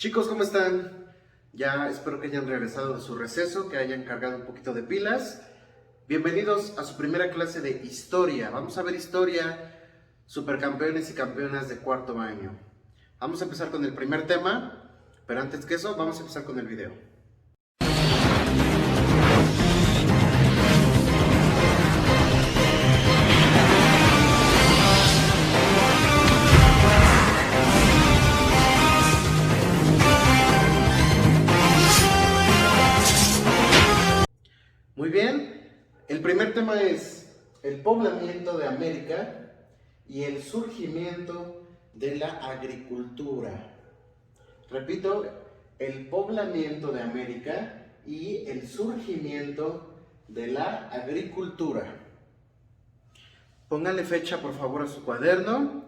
Chicos, ¿cómo están? Ya espero que hayan regresado de su receso, que hayan cargado un poquito de pilas. Bienvenidos a su primera clase de historia. Vamos a ver historia, supercampeones y campeonas de cuarto año. Vamos a empezar con el primer tema, pero antes que eso, vamos a empezar con el video. Muy bien, el primer tema es el poblamiento de América y el surgimiento de la agricultura. Repito, el poblamiento de América y el surgimiento de la agricultura. Pónganle fecha por favor a su cuaderno,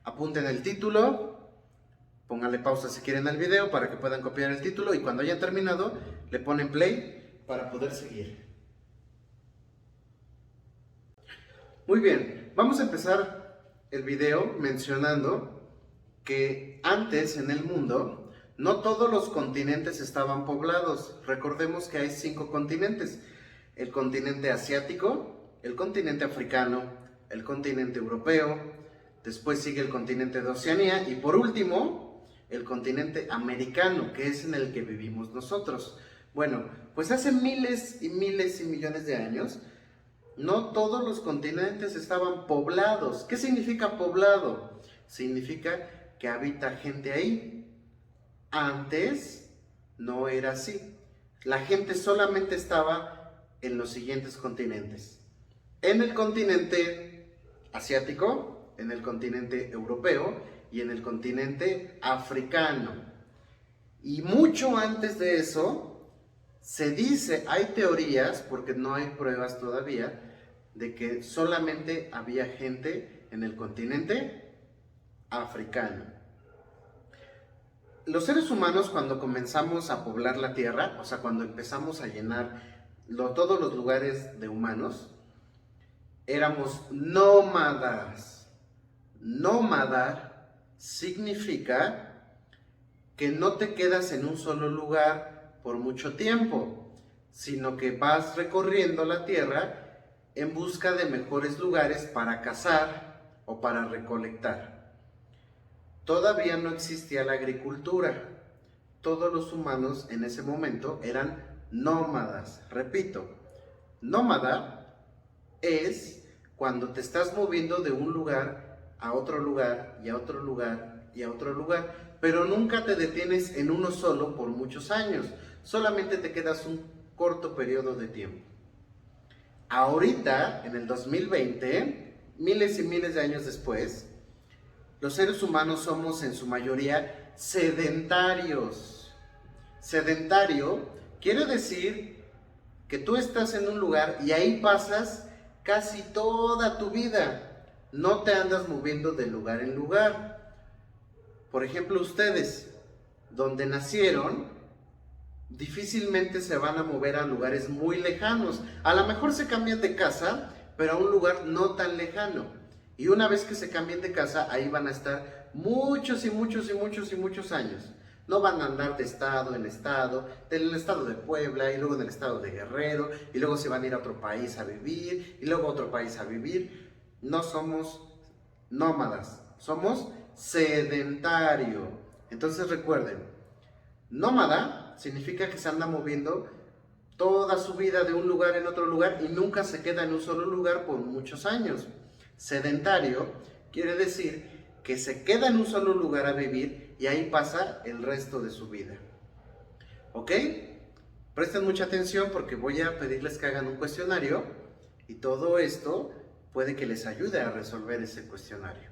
apunten el título, pónganle pausa si quieren al video para que puedan copiar el título y cuando hayan terminado le ponen play para poder seguir. Muy bien, vamos a empezar el video mencionando que antes en el mundo no todos los continentes estaban poblados. Recordemos que hay 5 continentes: el continente asiático, el continente africano, el continente europeo, después sigue el continente de Oceanía y por último el continente americano, que es en el que vivimos nosotros. Bueno, pues hace miles y miles y millones de años no todos los continentes estaban poblados. ¿Qué significa poblado? Significa que habita gente ahí. Antes no era así. La gente solamente estaba en los siguientes continentes: en el continente asiático, en el continente europeo y en el continente africano. Y mucho antes de eso, se dice, hay teorías, porque no hay pruebas todavía, de que solamente había gente en el continente africano. Los seres humanos, cuando comenzamos a poblar la tierra, o sea, cuando empezamos a llenar todos los lugares de humanos, éramos nómadas. Nómada significa que no te quedas en un solo lugar por mucho tiempo, sino que vas recorriendo la tierra en busca de mejores lugares para cazar o para recolectar. Todavía no existía la agricultura. Todos los humanos en ese momento eran nómadas. Repito, nómada es cuando te estás moviendo de un lugar a otro lugar y a otro lugar y a otro lugar, pero nunca te detienes en uno solo por muchos años. Solamente te quedas un corto periodo de tiempo. Ahorita, en el 2020, miles y miles de años después, los seres humanos somos en su mayoría sedentarios. Sedentario quiere decir que tú estás en un lugar y ahí pasas casi toda tu vida. No te andas moviendo de lugar en lugar. Por ejemplo, ustedes, donde nacieron, difícilmente se van a mover a lugares muy lejanos. A lo mejor se cambian de casa, pero a un lugar no tan lejano. Y una vez que se cambien de casa, ahí van a estar muchos y muchos y muchos y muchos años. No van a andar de estado en estado, del estado de Puebla y luego en el estado de Guerrero, y luego se van a ir a otro país a vivir, y luego a otro país a vivir. No somos nómadas, somos sedentario. Entonces recuerden, nómada significa que se anda moviendo toda su vida de un lugar en otro lugar y nunca se queda en un solo lugar por muchos años. Sedentario quiere decir que se queda en un solo lugar a vivir y ahí pasa el resto de su vida. ¿Ok? Presten mucha atención porque voy a pedirles que hagan un cuestionario y todo esto puede que les ayude a resolver ese cuestionario.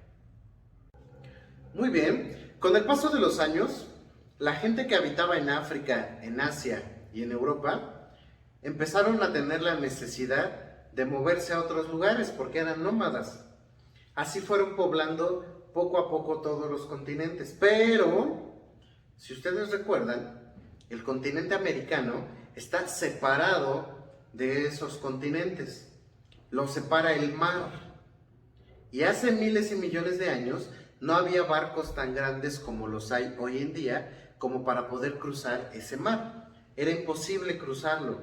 Muy bien, con el paso de los años, la gente que habitaba en África, en Asia y en Europa empezaron a tener la necesidad de moverse a otros lugares porque eran nómadas. Así fueron poblando poco a poco todos los continentes. Pero, si ustedes recuerdan, el continente americano está separado de esos continentes. Lo separa el mar. Y hace miles y millones de años no había barcos tan grandes como los hay hoy en día como para poder cruzar ese mar. Era imposible cruzarlo.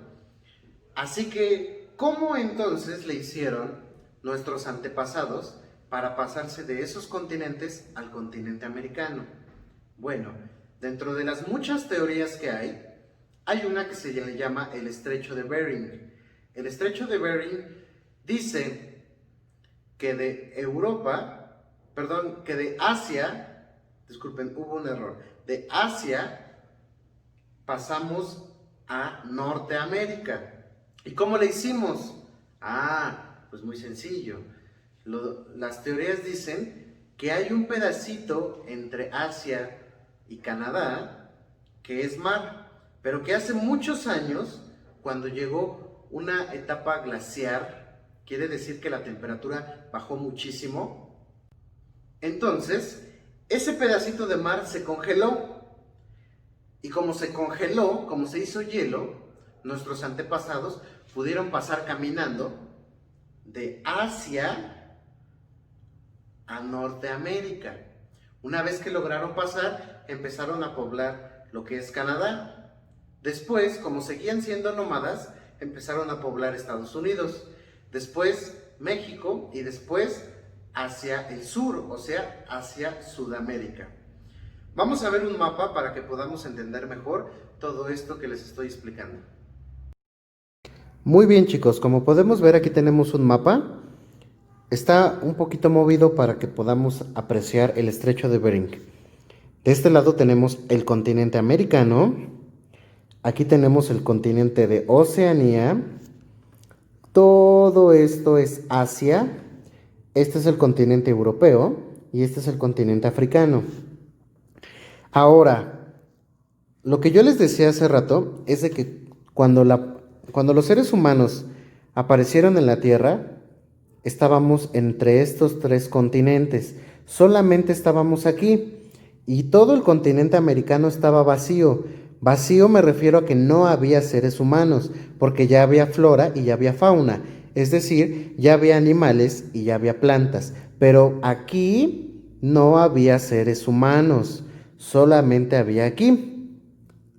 Así que, ¿cómo entonces le hicieron nuestros antepasados para pasarse de esos continentes al continente americano? Bueno, dentro de las muchas teorías que hay una que se le llama el Estrecho de Bering. El Estrecho de Bering dice que de Asia, disculpen, hubo un error, de Asia pasamos a Norteamérica. ¿Y cómo le hicimos? Pues muy sencillo. Las teorías dicen que hay un pedacito entre Asia y Canadá que es mar, pero que hace muchos años, cuando llegó una etapa glaciar, quiere decir que la temperatura bajó muchísimo, entonces ese pedacito de mar se congeló. Y como se congeló, como se hizo hielo, nuestros antepasados pudieron pasar caminando de Asia a Norteamérica. Una vez que lograron pasar, empezaron a poblar lo que es Canadá. Después, como seguían siendo nómadas, empezaron a poblar Estados Unidos. Después México y después hacia el sur, o sea, hacia Sudamérica. Vamos a ver un mapa para que podamos entender mejor todo esto que les estoy explicando. Muy bien, chicos, como podemos ver, aquí tenemos un mapa. Está un poquito movido para que podamos apreciar el Estrecho de Bering. De este lado tenemos el continente americano. Aquí tenemos el continente de Oceanía. Todo esto es Asia. Este es el continente europeo y este es el continente africano. Ahora, lo que yo les decía hace rato es de que cuando los seres humanos aparecieron en la Tierra, estábamos entre estos tres continentes. Solamente estábamos aquí y todo el continente americano estaba vacío. Vacío me refiero a que no había seres humanos, porque ya había flora y ya había fauna. Es decir, ya había animales y ya había plantas. Pero aquí no había seres humanos. Solamente había aquí.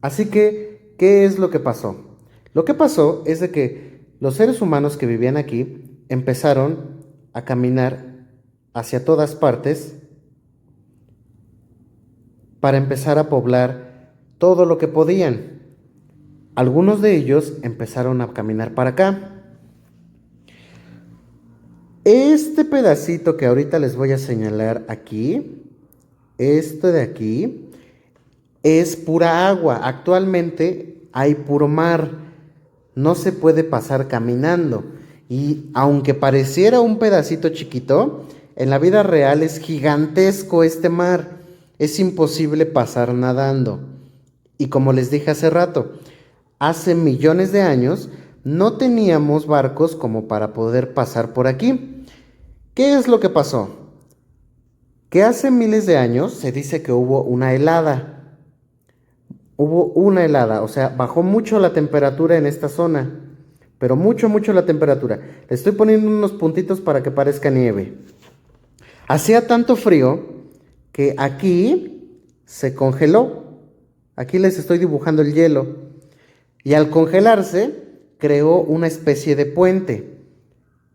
Así que, ¿qué es lo que pasó? Lo que pasó es de que los seres humanos que vivían aquí empezaron a caminar hacia todas partes para empezar a poblar todo lo que podían. Algunos de ellos empezaron a caminar para acá. Este pedacito que ahorita les voy a señalar aquí, esto de aquí, es pura agua. Actualmente hay puro mar. No se puede pasar caminando. Y aunque pareciera un pedacito chiquito, en la vida real es gigantesco este mar. Es imposible pasar nadando. Y como les dije hace rato, hace millones de años no teníamos barcos como para poder pasar por aquí. ¿Qué es lo que pasó? Que hace miles de años se dice que hubo una helada. Hubo una helada, o sea, bajó mucho la temperatura en esta zona. Pero mucho la temperatura. Le estoy poniendo unos puntitos para que parezca nieve. Hacía tanto frío que aquí se congeló. Aquí les estoy dibujando el hielo. Y al congelarse, creó una especie de puente.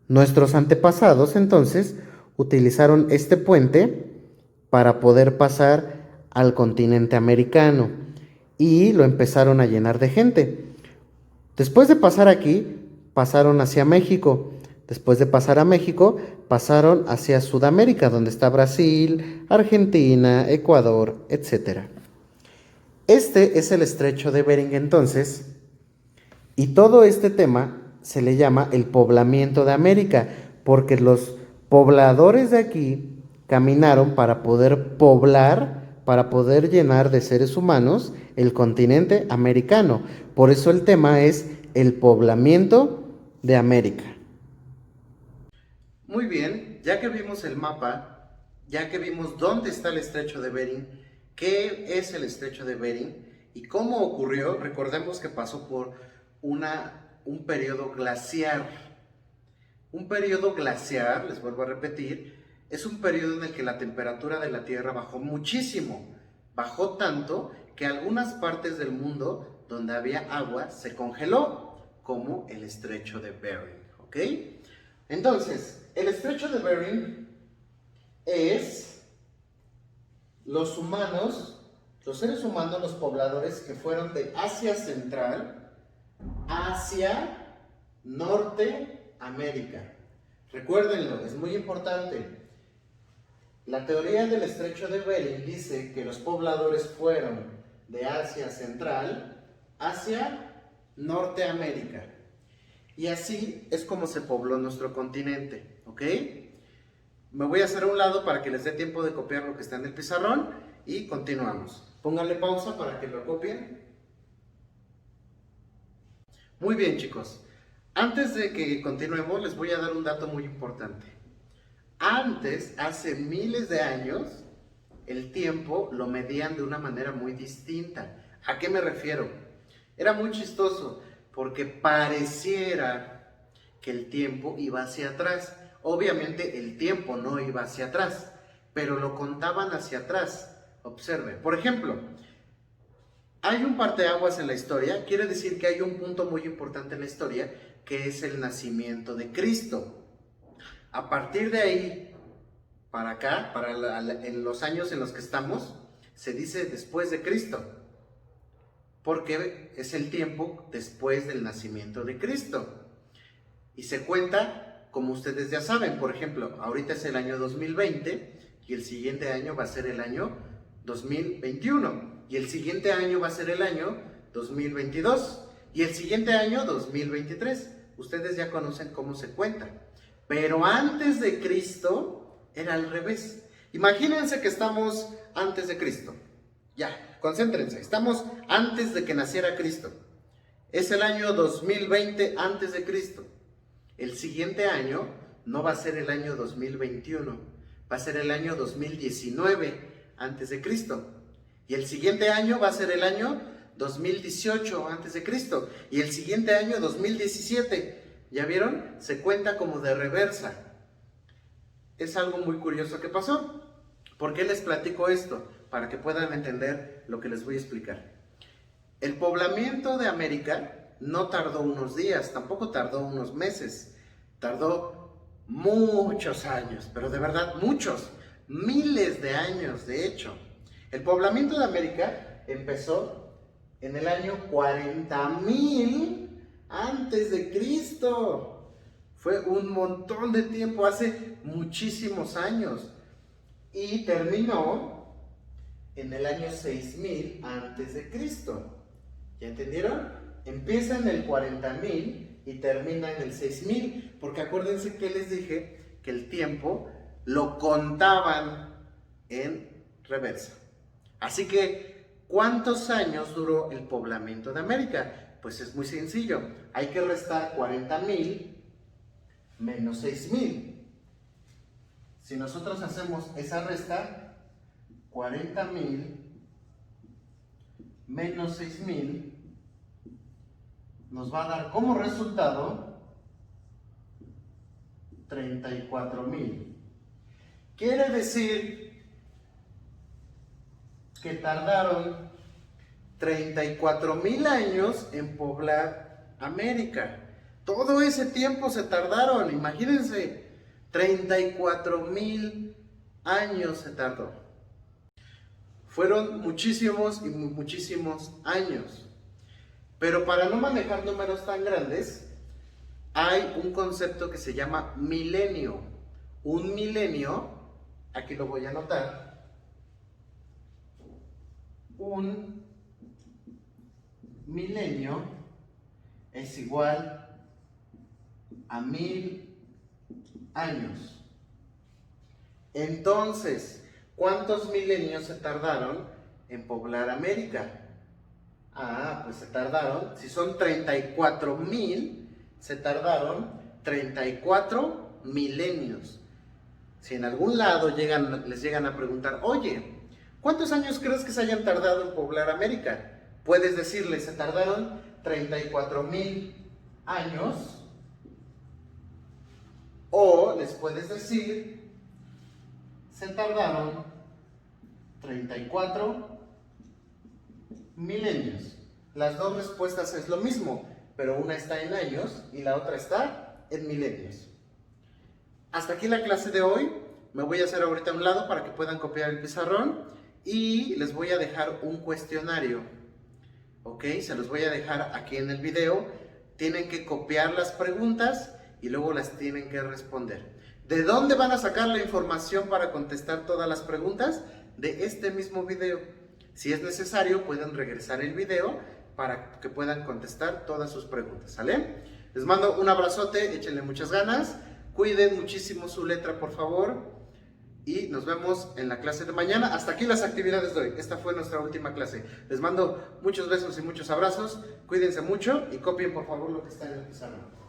Nuestros antepasados, entonces, utilizaron este puente para poder pasar al continente americano. Y lo empezaron a llenar de gente. Después de pasar aquí, pasaron hacia México. Después de pasar a México, pasaron hacia Sudamérica, donde está Brasil, Argentina, Ecuador, etc. Este es el Estrecho de Bering entonces, y todo este tema se le llama el poblamiento de América, porque los pobladores de aquí caminaron para poder poblar, para poder llenar de seres humanos el continente americano. Por eso el tema es el poblamiento de América. Muy bien, ya que vimos el mapa, ya que vimos dónde está el Estrecho de Bering, qué es el Estrecho de Bering y cómo ocurrió, recordemos que pasó por un periodo glaciar. Un periodo glaciar, les vuelvo a repetir, es un periodo en el que la temperatura de la Tierra bajó muchísimo. Bajó tanto que algunas partes del mundo donde había agua se congeló, como el estrecho de Bering, ¿ok? Entonces, el estrecho de Bering es los seres humanos, los pobladores que fueron de Asia Central hacia Norteamérica. Recuérdenlo, es muy importante. La teoría del estrecho de Bering dice que los pobladores fueron de Asia Central hacia Norteamérica. Y así es como se pobló nuestro continente, ¿ok? Me voy a hacer a un lado para que les dé tiempo de copiar lo que está en el pizarrón y continuamos. Pónganle pausa para que lo copien. Muy bien, chicos. Antes de que continuemos, les voy a dar un dato muy importante. Antes, hace miles de años, el tiempo lo medían de una manera muy distinta. ¿A qué me refiero? Era muy chistoso porque pareciera que el tiempo iba hacia atrás. Obviamente el tiempo no iba hacia atrás, pero lo contaban hacia atrás. Observe, por ejemplo, hay un parteaguas en la historia, quiere decir que hay un punto muy importante en la historia, que es el nacimiento de Cristo. A partir de ahí, para acá, en los años en los que estamos, se dice después de Cristo, porque es el tiempo después del nacimiento de Cristo. Y se cuenta, como ustedes ya saben, por ejemplo, ahorita es el año 2020 y el siguiente año va a ser el año 2021 y el siguiente año va a ser el año 2022 y el siguiente año 2023. Ustedes ya conocen cómo se cuenta. Pero antes de Cristo era al revés. Imagínense que estamos antes de Cristo. Ya, concéntrense. Estamos antes de que naciera Cristo. Es el año 2020 antes de Cristo. El siguiente año no va a ser el año 2021, va a ser el año 2019 antes de Cristo. Y el siguiente año va a ser el año 2018 antes de Cristo. Y el siguiente año 2017. ¿Ya vieron? Se cuenta como de reversa. Es algo muy curioso que pasó. ¿Por qué les platico esto? Para que puedan entender lo que les voy a explicar. El poblamiento de América no tardó unos días, tampoco tardó unos meses. Tardó muchos años, pero de verdad muchos, miles de años de hecho. El poblamiento de América empezó en el año 40,000 antes de Cristo. Fue un montón de tiempo, hace muchísimos años. Y terminó en el año 6,000 antes de Cristo. ¿Ya entendieron? Empieza en el 40,000 y termina en el 6,000. Porque acuérdense que les dije que el tiempo lo contaban en reversa. Así que, ¿cuántos años duró el poblamiento de América? Pues es muy sencillo, hay que restar 40,000 menos 6,000. Si nosotros hacemos esa resta, 40,000 menos 6,000 nos va a dar como resultado 34,000. Quiere decir que tardaron 34,000 años en poblar América. Todo ese tiempo se tardaron, imagínense, 34,000 años se tardó. Fueron muchísimos y muchísimos años. Pero para no manejar números tan grandes, hay un concepto que se llama milenio. Un milenio, aquí lo voy a anotar, un milenio es igual a 1000 años. Entonces, ¿cuántos milenios se tardaron en poblar América? Ah, pues se tardaron, si son 34,000, se tardaron 34 milenios. Si en algún lado les llegan a preguntar, oye, ¿cuántos años crees que se hayan tardado en poblar América? Puedes decirles, se tardaron 34,000 años, o les puedes decir se tardaron 34 milenios. Las dos respuestas es lo mismo, pero una está en años y la otra está en milenios. Hasta aquí la clase de hoy. Me voy a hacer ahorita a un lado para que puedan copiar el pizarrón y les voy a dejar un cuestionario. Ok, se los voy a dejar aquí en el video. Tienen que copiar las preguntas y luego las tienen que responder. ¿De dónde van a sacar la información para contestar todas las preguntas? De este mismo video. Si es necesario, pueden regresar el video para que puedan contestar todas sus preguntas, ¿sale? Les mando un abrazote, échenle muchas ganas, cuiden muchísimo su letra, por favor, y nos vemos en la clase de mañana. Hasta aquí las actividades de hoy. Esta fue nuestra última clase. Les mando muchos besos y muchos abrazos, cuídense mucho y copien, por favor, lo que está en el pizarrón.